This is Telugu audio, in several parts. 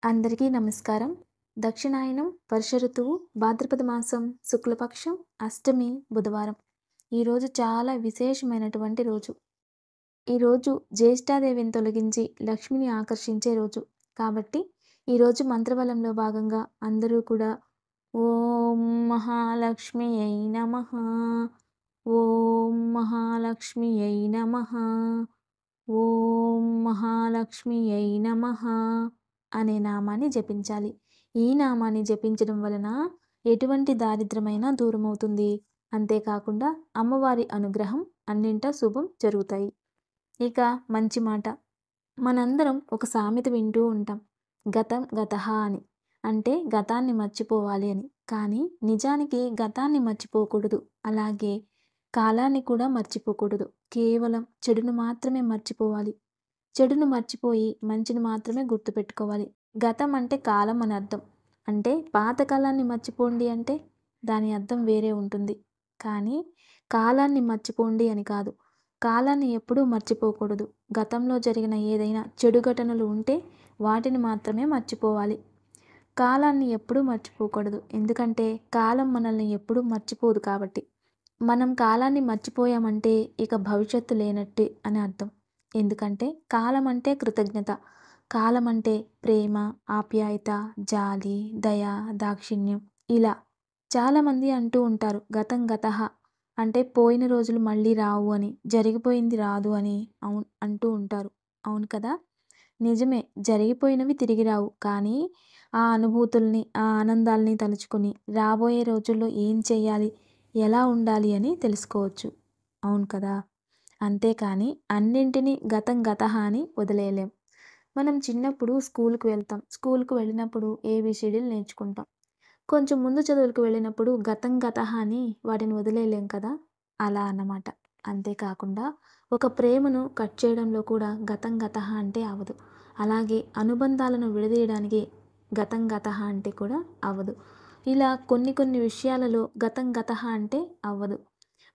అందరికీ నమస్కారం. దక్షిణాయనం వర్ష ఋతువు భాద్రపద మాసం శుక్లపక్షం అష్టమి బుధవారం. ఈరోజు చాలా విశేషమైనటువంటి రోజు. ఈరోజు జ్యేష్ఠాదేవిని తొలగించి లక్ష్మిని ఆకర్షించే రోజు. కాబట్టి ఈరోజు మంత్రబలంలో భాగంగా అందరూ కూడా ఓం మహాలక్ష్మియై నమః, ఓం మహాలక్ష్మియై నమః, ఓం మహాలక్ష్మియై నమః అనే నామాన్ని జపించాలి. ఈ నామాన్ని జపించడం వలన ఎటువంటి దారిద్రమైనా దూరమవుతుంది. అంతేకాకుండా అమ్మవారి అనుగ్రహం అన్నింటా శుభం జరుగుతాయి. ఇక మంచి మాట, మనందరం ఒక సామెత వింటూ ఉంటాం, గతం గతః అని. అంటే గతాన్ని మర్చిపోవాలి అని. కానీ నిజానికి గతాన్ని మర్చిపోకూడదు, అలాగే కాలాన్ని కూడా మర్చిపోకూడదు. కేవలం చెడును మాత్రమే మర్చిపోవాలి. చెడును మర్చిపోయి మంచిని మాత్రమే గుర్తుపెట్టుకోవాలి. గతం అంటే కాలం అని అర్థం. అంటే పాతకాలాన్ని మర్చిపోండి అంటే దాని అర్థం వేరే ఉంటుంది. కానీ కాలాన్ని మర్చిపోండి అని కాదు. కాలాన్ని ఎప్పుడూ మర్చిపోకూడదు. గతంలో జరిగిన ఏదైనా చెడు ఘటనలు ఉంటే వాటిని మాత్రమే మర్చిపోవాలి. కాలాన్ని ఎప్పుడూ మర్చిపోకూడదు. ఎందుకంటే కాలం మనల్ని ఎప్పుడూ మర్చిపోదు కాబట్టి. మనం కాలాన్ని మర్చిపోయామంటే ఇక భవిష్యత్తు లేనట్టే అని అర్థం. ఎందుకంటే కాలం అంటే కృతజ్ఞత, కాలం అంటే ప్రేమ, ఆప్యాయత, జాలి, దయ, దాక్షిణ్యం. ఇలా చాలామంది అంటూ ఉంటారు గతం గతః అంటే పోయిన రోజులు మళ్ళీ రావు అని, జరిగిపోయింది రాదు అని అంటూ ఉంటారు. అవును కదా, నిజమే, జరిగిపోయినవి తిరిగి రావు. కానీ ఆ అనుభూతుల్ని, ఆ ఆనందాల్ని తలుచుకొని రాబోయే రోజుల్లో ఏం చేయాలి, ఎలా ఉండాలి అని తెలుసుకోవచ్చు. అవును కదా. అంతేకాని అన్నింటినీ గతం గతః అని వదిలేయలేం. మనం చిన్నప్పుడు స్కూల్కి వెళ్తాం. స్కూల్కి వెళ్ళినప్పుడు ఏబిసిడీలు నేర్చుకుంటాం. కొంచెం ముందు చదువులకు వెళ్ళినప్పుడు గతం గతః అని వాటిని వదిలేయలేం కదా. అలా అన్నమాట. అంతేకాకుండా ఒక ప్రేమను కట్ చేయడంలో కూడా గతం గతః అంటే అవ్వదు. అలాగే అనుబంధాలను విడదీయడానికి గతం గతః అంటే కూడా అవ్వదు. ఇలా కొన్ని కొన్ని విషయాలలో గతం గతః అంటే అవ్వదు.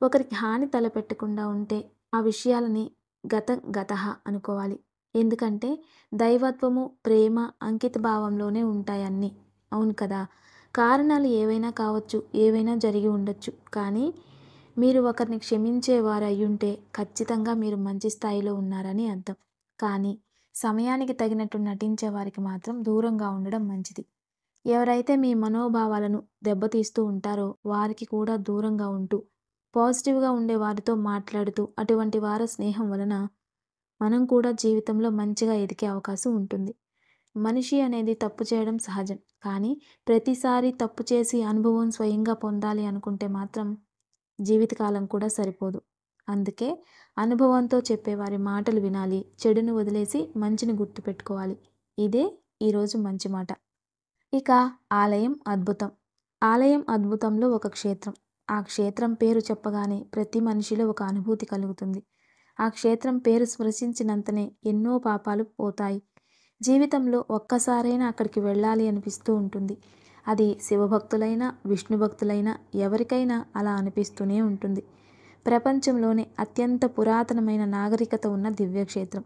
ఒకరికి హాని తలపెట్టకుండా ఉంటే ఆ విషయాలని గతం గతః అనుకోవాలి. ఎందుకంటే దైవత్వము, ప్రేమ, అంకిత భావంలోనే ఉంటాయి అన్నీ. అవును కదా. కారణాలు ఏవైనా కావచ్చు, ఏవైనా జరిగి ఉండొచ్చు. కానీ మీరు ఒకరిని క్షమించేవారు అయ్యుంటే ఖచ్చితంగా మీరు మంచి స్థాయిలో ఉన్నారని అర్థం. కానీ సమయానికి తగినట్టు నటించే వారికి మాత్రం దూరంగా ఉండడం మంచిది. ఎవరైతే మీ మనోభావాలను దెబ్బతీస్తూ ఉంటారో వారికి కూడా దూరంగా ఉంటూ పాజిటివ్గా ఉండే వారితో మాట్లాడుతూ అటువంటి వారి స్నేహం వలన మనం కూడా జీవితంలో మంచిగా ఎదిగే అవకాశం ఉంటుంది. మనిషి అనేది తప్పు చేయడం సహజం. కానీ ప్రతిసారి తప్పు చేసి అనుభవం స్వయంగా పొందాలి అనుకుంటే మాత్రం జీవితకాలం కూడా సరిపోదు. అందుకే అనుభవంతో చెప్పేవారి మాటలు వినాలి. చెడును వదిలేసి మంచిని గుర్తుపెట్టుకోవాలి. ఇదే ఈరోజు మంచి మాట. ఇక ఆలయం అద్భుతం. ఆలయం అద్భుతంలో ఒక క్షేత్రం. ఆ క్షేత్రం పేరు చెప్పగానే ప్రతి మనిషిలో ఒక అనుభూతి కలుగుతుంది. ఆ క్షేత్రం పేరు స్మరించినంతనే ఎన్నో పాపాలు పోతాయి. జీవితంలో ఒక్కసారైనా అక్కడికి వెళ్ళాలి అనిపిస్తూ ఉంటుంది. అది శివభక్తులైనా, విష్ణు భక్తులైనా ఎవరికైనా అలా అనిపిస్తూనే ఉంటుంది. ప్రపంచంలోనే అత్యంత పురాతనమైన నాగరికత ఉన్న దివ్యక్షేత్రం.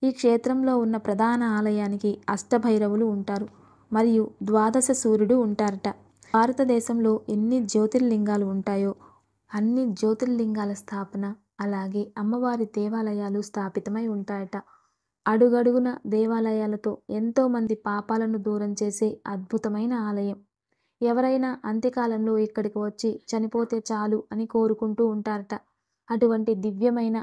ఈ క్షేత్రంలో ఉన్న ప్రధాన ఆలయానికి అష్టభైరవులు ఉంటారు మరియు ద్వాదశ సూర్యుడు ఉంటారట. భారతదేశంలో ఎన్ని జ్యోతిర్లింగాలు ఉంటాయో అన్ని జ్యోతిర్లింగాల స్థాపన, అలాగే అమ్మవారి దేవాలయాలు స్థాపితమై ఉంటాయట. అడుగడుగున దేవాలయాలతో ఎంతోమంది పాపాలను దూరం చేసే అద్భుతమైన ఆలయం. ఎవరైనా అంత్యకాలంలో ఇక్కడికి వచ్చి చనిపోతే చాలు అని కోరుకుంటూ ఉంటారట. అటువంటి దివ్యమైన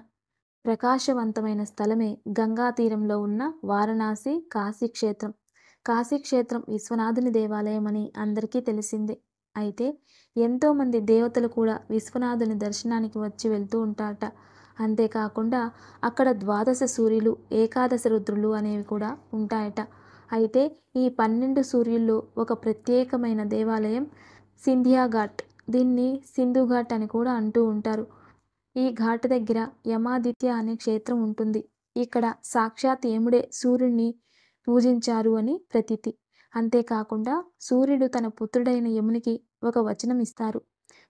ప్రకాశవంతమైన స్థలమే గంగా తీరంలో ఉన్న వారణాసి కాశీక్షేత్రం. కాశీక్షేత్రం విశ్వనాథుని దేవాలయం అని అందరికీ తెలిసిందే. అయితే ఎంతోమంది దేవతలు కూడా విశ్వనాథుని దర్శనానికి వచ్చి వెళ్తూ ఉంటారట. అంతేకాకుండా అక్కడ ద్వాదశ సూర్యులు, ఏకాదశ రుద్రులు అనేవి కూడా ఉంటాయట. అయితే ఈ 12 సూర్యుల్లో ఒక ప్రత్యేకమైన దేవాలయం సింధియా ఘాట్. దీన్ని సింధు ఘాట్ అని కూడా అంటూ ఉంటారు. ఈ ఘాట్ దగ్గర యమాదిత్య అనే క్షేత్రం ఉంటుంది. ఇక్కడ సాక్షాత్ యముడే సూర్యుడిని పూజించారు అని ప్రతీతి. అంతేకాకుండా సూర్యుడు తన పుత్రుడైన యమునికి ఒక వచనం ఇస్తారు.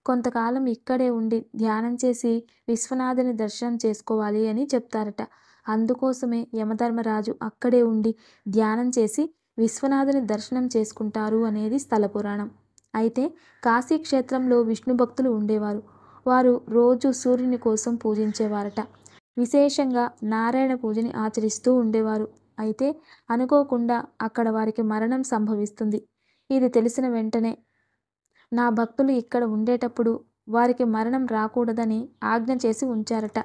కొంతకాలం ఇక్కడే ఉండి ధ్యానం చేసి విశ్వనాథుని దర్శనం చేసుకోవాలి అని చెప్తారట. అందుకోసమే యమధర్మరాజు అక్కడే ఉండి ధ్యానం చేసి విశ్వనాథుని దర్శనం చేసుకుంటారు అనేది స్థల పురాణం. అయితే కాశీ క్షేత్రంలో విష్ణు భక్తులు ఉండేవారు. వారు రోజు సూర్యుని కోసం పూజించేవారట. విశేషంగా నారాయణ పూజని ఆచరిస్తూ ఉండేవారు. అయితే అనుకోకుండా అక్కడ వారికి మరణం సంభవిస్తుంది. ఇది తెలిసిన వెంటనే నా భక్తులు ఇక్కడ ఉండేటప్పుడు వారికి మరణం రాకూడదని ఆజ్ఞ చేసి ఉంచారట.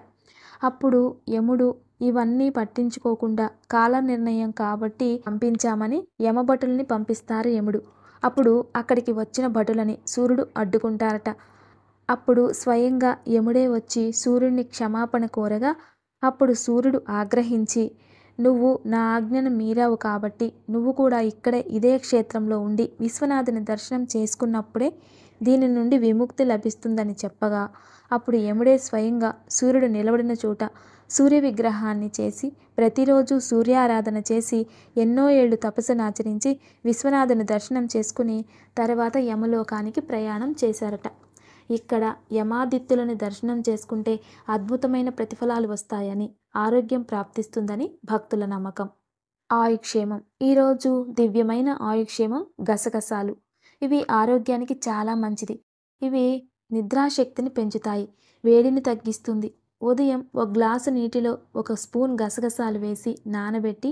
అప్పుడు యముడు ఇవన్నీ పట్టించుకోకుండా కాల నిర్ణయం కాబట్టి పంపించామని యమభటుల్ని పంపిస్తారు యముడు. అప్పుడు అక్కడికి వచ్చిన భటులని సూర్యుడు అడ్డుకుంటారట. అప్పుడు స్వయంగా యముడే వచ్చి సూర్యుడిని క్షమాపణ కోరగా అప్పుడు సూర్యుడు ఆగ్రహించి, నువ్వు నా ఆజ్ఞను మీరావు కాబట్టి నువ్వు కూడా ఇక్కడే ఇదే క్షేత్రంలో ఉండి విశ్వనాథుని దర్శనం చేసుకున్నప్పుడే దీని నుండి విముక్తి లభిస్తుందని చెప్పగా అప్పుడు యముడే స్వయంగా సూర్యుడు నిలబడిన చోట సూర్య విగ్రహాన్ని చేసి ప్రతిరోజు సూర్యారాధన చేసి ఎన్నో ఏళ్ళు తపస్సునాచరించి విశ్వనాథుని దర్శనం చేసుకుని తర్వాత యమలోకానికి ప్రయాణం చేశారట. ఇక్కడ యమాదిత్యులని దర్శనం చేసుకుంటే అద్భుతమైన ప్రతిఫలాలు వస్తాయని, ఆరోగ్యం ప్రాప్తిస్తుందని భక్తుల నమ్మకం. ఆయుక్షేమం. ఈరోజు దివ్యమైన ఆయుక్షేమం గసగసాలు. ఇవి ఆరోగ్యానికి చాలా మంచిది. ఇవి నిద్రాశక్తిని పెంచుతాయి, వేడిని తగ్గిస్తుంది. ఉదయం ఒక గ్లాసు నీటిలో ఒక స్పూన్ గసగసాలు వేసి నానబెట్టి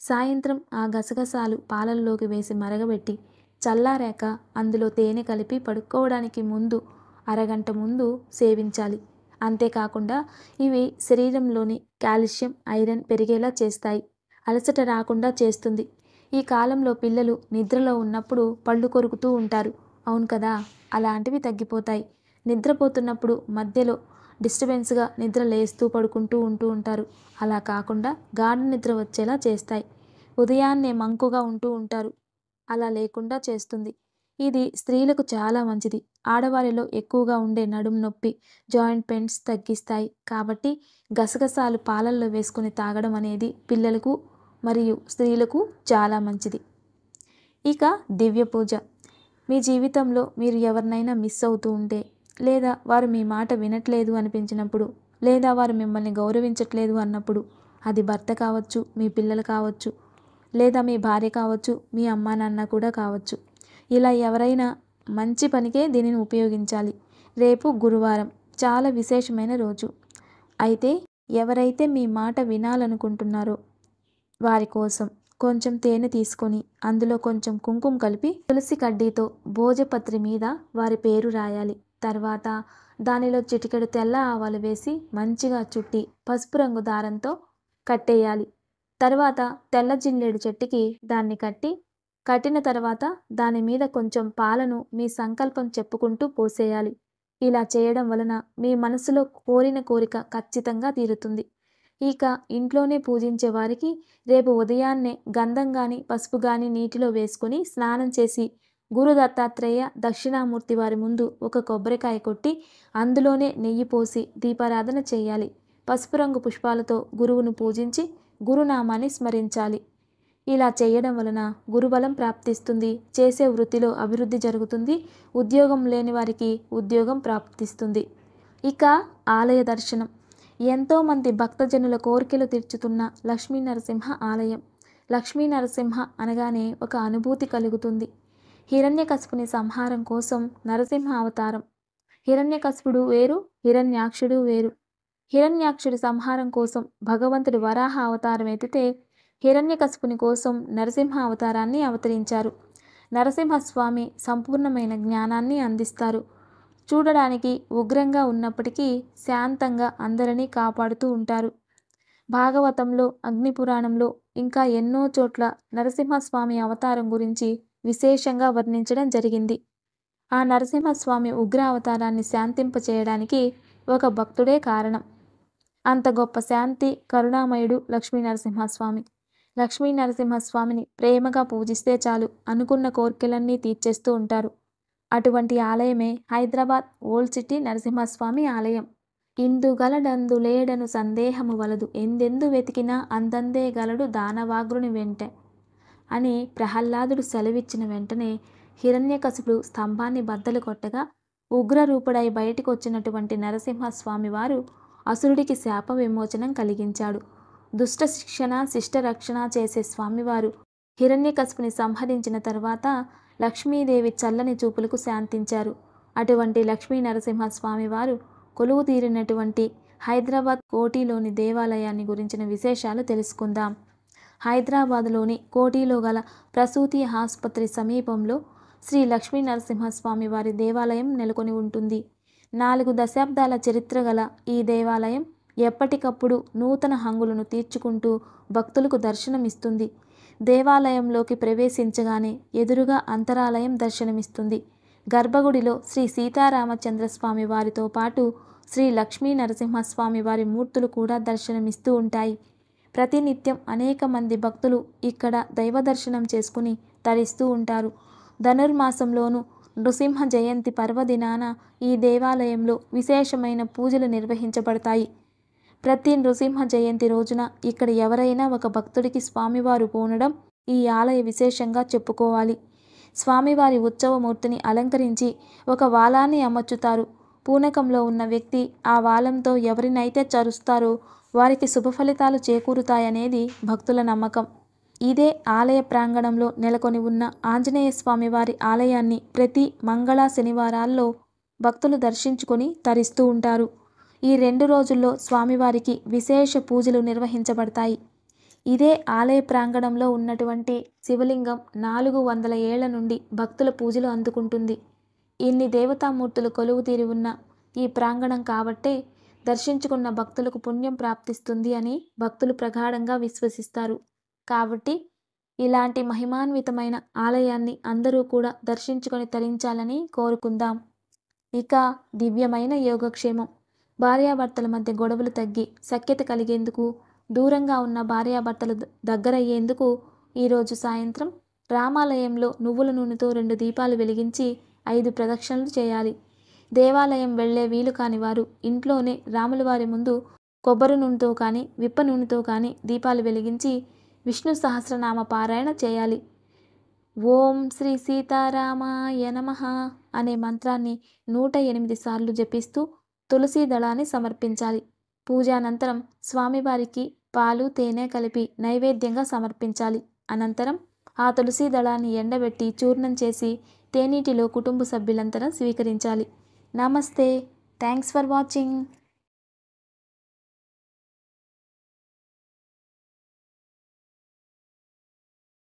సాయంత్రం ఆ గసగసాలు పాలల్లోకి వేసి మరగబెట్టి చల్లారాక అందులో తేనె కలిపి పడుకోవడానికి ముందు అరగంట ముందు సేవించాలి. అంతేకాకుండా ఇవి శరీరంలోని కాల్షియం, ఐరన్ పెరిగేలా చేస్తాయి. అలసట రాకుండా చేస్తుంది. ఈ కాలంలో పిల్లలు నిద్రలో ఉన్నప్పుడు పళ్ళు కొరుకుతూ ఉంటారు, అవును కదా? అలాంటివి తగ్గిపోతాయి. నిద్రపోతున్నప్పుడు మధ్యలో డిస్టర్బెన్స్గా నిద్ర లేస్తూ పడుకుంటూ ఉంటారు. అలా కాకుండా గాఢ నిద్ర వచ్చేలా చేస్తాయి. ఉదయాన్నే మంకుగా ఉంటూ ఉంటారు, అలా లేకుండా చేస్తుంది. ఇది స్త్రీలకు చాలా మంచిది. ఆడవారిలో ఎక్కువగా ఉండే నడుము నొప్పి, జాయింట్ పెయిన్స్ తగ్గిస్తాయి. కాబట్టి గసగసాలు పాలల్లో వేసుకొని తాగడం అనేది పిల్లలకు మరియు స్త్రీలకు చాలా మంచిది. ఇక దివ్య పూజ. మీ జీవితంలో మీరు ఎవరినైనా మిస్ అవుతూ ఉంటే, లేదా వారు మీ మాట వినట్లేదు అనిపించినప్పుడు, లేదా వారు మిమ్మల్ని గౌరవించట్లేదు అన్నప్పుడు, అది భర్త కావచ్చు, మీ పిల్లలు కావచ్చు, లేదా మీ భార్య కావచ్చు, మీ అమ్మా నాన్న కూడా కావచ్చు. ఇలా ఎవరైనా మంచి పనికే దీనిని ఉపయోగించాలి. రేపు గురువారం, చాలా విశేషమైన రోజు. అయితే ఎవరైతే మీ మాట వినాలనుకుంటున్నారో వారి కోసం కొంచెం తేనె తీసుకొని అందులో కొంచెం కుంకుమ కలిపి తులసి కడ్డీతో భోజపత్రి మీద వారి పేరు రాయాలి. తర్వాత దానిలో చిటికెడు తెల్ల ఆవాలు వేసి మంచిగా చుట్టి పసుపు రంగు దారంతో కట్టేయాలి. తర్వాత తెల్ల జిల్లేడు చెట్టుకి దాన్ని కట్టిన తర్వాత దాని మీద కొంచెం పాలను మీ సంకల్పం చెప్పుకుంటూ పోసేయాలి. ఇలా చేయడం వలన మీ మనసులో కోరిన కోరిక ఖచ్చితంగా తీరుతుంది. ఇక ఇంట్లోనే పూజించే వారికి రేపు ఉదయాన్నే గంధం కానీ పసుపు కానీ నీటిలో వేసుకొని స్నానం చేసి గురు దత్తాత్రేయ దక్షిణామూర్తి వారి ముందు ఒక కొబ్బరికాయ కొట్టి అందులోనే నెయ్యి పోసి దీపారాధన చేయాలి. పసుపు రంగు పుష్పాలతో గురువును పూజించి గురునామాన్ని స్మరించాలి. ఇలా చేయడం వలన గురుబలం ప్రాప్తిస్తుంది. చేసే వృత్తిలో అభివృద్ధి జరుగుతుంది. ఉద్యోగం లేని వారికి ఉద్యోగం ప్రాప్తిస్తుంది. ఇక ఆలయ దర్శనం. ఎంతోమంది భక్తజనుల కోరికలు తీర్చుతున్న లక్ష్మీ నరసింహ ఆలయం. లక్ష్మీ నరసింహ అనగానే ఒక అనుభూతి కలుగుతుంది. హిరణ్యకశిపుని సంహారం కోసం నరసింహ అవతారం. హిరణ్యకశిపుడు వేరు, హిరణ్యాక్షుడు వేరు. హిరణ్యాక్షుడి సంహారం కోసం భగవంతుడి వరాహ అవతారం ఎత్తితే హిరణ్యకశిపుని కోసం నరసింహ అవతారాన్ని అవతరించారు. నరసింహస్వామి సంపూర్ణమైన జ్ఞానాన్ని అందిస్తారు. చూడడానికి ఉగ్రంగా ఉన్నప్పటికీ శాంతంగా అందరినీ కాపాడుతూ ఉంటారు. భాగవతంలో, అగ్నిపురాణంలో ఇంకా ఎన్నో చోట్ల నరసింహస్వామి అవతారం గురించి విశేషంగా వర్ణించడం జరిగింది. ఆ నరసింహస్వామి ఉగ్ర అవతారాన్ని శాంతింపచేయడానికి ఒక భక్తుడే కారణం. అంత గొప్ప శాంతి కరుణామయుడు లక్ష్మీ నరసింహస్వామి. లక్ష్మీ నరసింహస్వామిని ప్రేమగా పూజిస్తే చాలు అనుకున్న కోరికలన్నీ తీర్చేస్తూ ఉంటారు. అటువంటి ఆలయమే హైదరాబాద్ ఓల్డ్ సిటీ నరసింహస్వామి ఆలయం. ఇందుగలడందు లేడను సందేహము వలదు, ఎందెందు వెతికినా అందందే గలడు దానవాగ్రుని వెంట అని ప్రహ్లాదుడు సెలవిచ్చిన వెంటనే హిరణ్యకశిపుడు స్తంభాన్ని బద్దలు కొట్టగా ఉగ్రరూపుడై బయటికి వచ్చినటువంటి నరసింహస్వామివారు అసురుడికి శాప విమోచనం కలిగించాడు. దుష్ట శిక్షణ శిష్ట రక్షణ చేసే స్వామివారు హిరణ్యకశిపుని సంహరించిన తర్వాత లక్ష్మీదేవి చల్లని చూపులకు శాంతించారు. అటువంటి లక్ష్మీ నరసింహస్వామివారు కొలువు తీరినటువంటి హైదరాబాద్ కోటిలోని దేవాలయాన్ని గురించిన విశేషాలు తెలుసుకుందాం. హైదరాబాద్లోని కోటిలో గల ప్రసూతి ఆసుపత్రి సమీపంలో శ్రీ లక్ష్మీ నరసింహస్వామి వారి దేవాలయం నెలకొని ఉంటుంది. 4 దశాబ్దాల చరిత్ర గల ఈ దేవాలయం ఎప్పటికప్పుడు నూతన హంగులను తీర్చుకుంటూ భక్తులకు దర్శనమిస్తుంది. దేవాలయంలోకి ప్రవేశించగానే ఎదురుగా అంతరాలయం దర్శనమిస్తుంది. గర్భగుడిలో శ్రీ సీతారామచంద్రస్వామి వారితో పాటు శ్రీ లక్ష్మీ నరసింహస్వామి వారి మూర్తులు కూడా దర్శనమిస్తూ ఉంటాయి. ప్రతినిత్యం అనేక మంది భక్తులు ఇక్కడ దైవ దర్శనం చేసుకుని తరిస్తూ ఉంటారు. ధనుర్మాసంలోనూ నృసింహ జయంతి పర్వదినాన ఈ దేవాలయంలో విశేషమైన పూజలు నిర్వహించబడతాయి. ప్రతి నృసింహ జయంతి రోజున ఇక్కడ ఎవరైనా ఒక భక్తుడికి స్వామివారు పూనడం ఈ ఆలయ విశేషంగా చెప్పుకోవాలి. స్వామివారి ఉత్సవమూర్తిని అలంకరించి ఒక వాలాన్ని అమర్చుతారు. పూనకంలో ఉన్న వ్యక్తి ఆ వాలంతో ఎవరినైతే చరుస్తారో వారికి శుభ ఫలితాలు చేకూరుతాయనేది భక్తుల నమ్మకం. ఇదే ఆలయ ప్రాంగణంలో నెలకొని ఉన్న ఆంజనేయ స్వామి వారి ఆలయాన్ని ప్రతి మంగళ శనివారాల్లో భక్తులు దర్శించుకొని తరిస్తూ ఉంటారు. ఈ 2 రోజుల్లో స్వామివారికి విశేష పూజలు నిర్వహించబడతాయి. ఇదే ఆలయ ప్రాంగణంలో ఉన్నటువంటి శివలింగం 400 ఏళ్ల నుండి భక్తుల పూజలు అందుకుంటుంది. ఇన్ని దేవతామూర్తులు కొలువు తీరి ఉన్న ఈ ప్రాంగణం కాబట్టే దర్శించుకున్న భక్తులకు పుణ్యం ప్రాప్తిస్తుంది అని భక్తులు ప్రగాఢంగా విశ్వసిస్తారు. కాబట్టి ఇలాంటి మహిమాన్వితమైన ఆలయాన్ని అందరూ కూడా దర్శించుకొని తరించాలని కోరుకుందాం. ఇక దివ్యమైన యోగక్షేమం. భార్యాభర్తల మధ్య గొడవలు తగ్గి సఖ్యత కలిగేందుకు, దూరంగా ఉన్న భార్యాభర్తలు దగ్గరయ్యేందుకు ఈరోజు సాయంత్రం రామాలయంలో నువ్వుల నూనెతో 2 దీపాలు వెలిగించి 5 ప్రదక్షిణలు చేయాలి. దేవాలయం వెళ్లే వీలు కాని వారు ఇంట్లోనే రాములవారి ముందు కొబ్బరి నూనెతో కానీ విప్ప నూనెతో కానీ దీపాలు వెలిగించి విష్ణు సహస్రనామ పారాయణ చేయాలి. ఓం శ్రీ సీతారామాయ నమః అనే మంత్రాన్ని 108 సార్లు జపిస్తూ తులసి దళాన్ని సమర్పించాలి. పూజానంతరం స్వామివారికి పాలు తేనె కలిపి నైవేద్యంగా సమర్పించాలి. అనంతరం ఆ తులసి దళాన్ని ఎండబెట్టి చూర్ణం చేసి తేనీటిలో కుటుంబ సభ్యులంతా స్వీకరించాలి. నమస్తే. Thanks for watching.